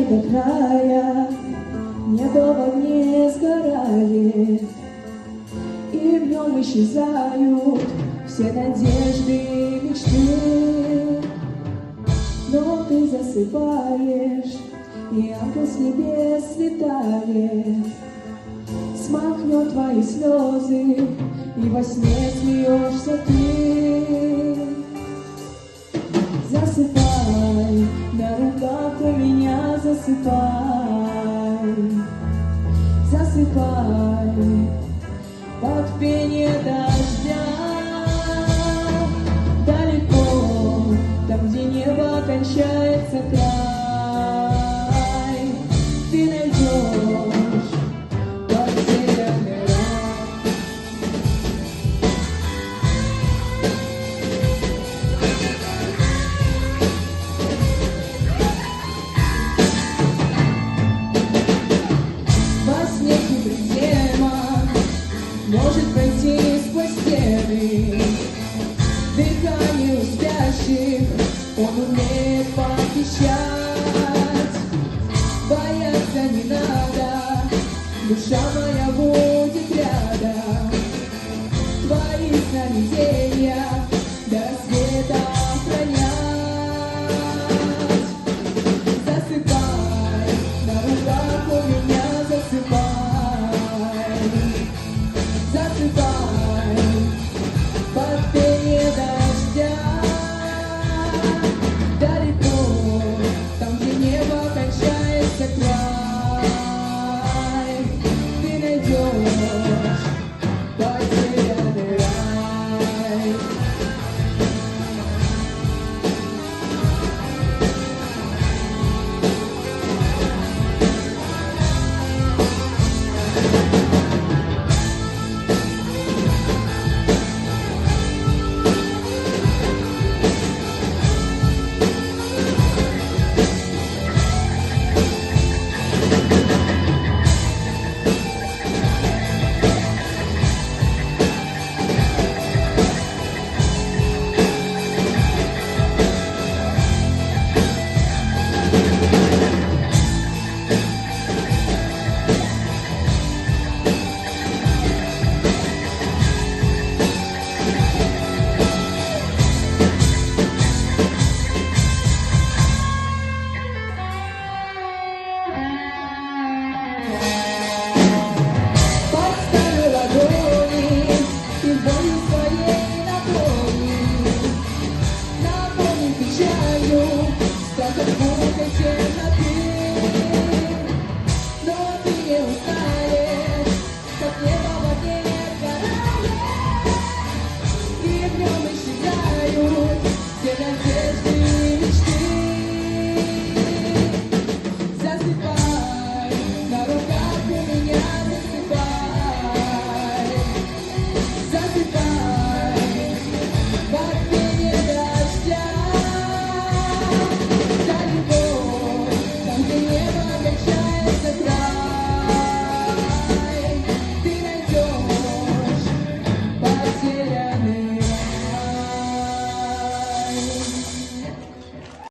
нет до края, небо в огне сгорает, и в нем исчезают все надежды и мечты. Но ты засыпаешь, и ангел с небес слетает, смахнет твои слезы, и во сне смеешься ты. Засыпай, на руках у меня засыпай, засыпай под пение дождя. Далеко, там, где небо кончается край, ты найдешь потерянный рай. Во сне хитрый демон может пройти сквозь стены, дыхание у спящих он умеет похищать. Бояться не надо, душа моя будет рядом, твои сновидения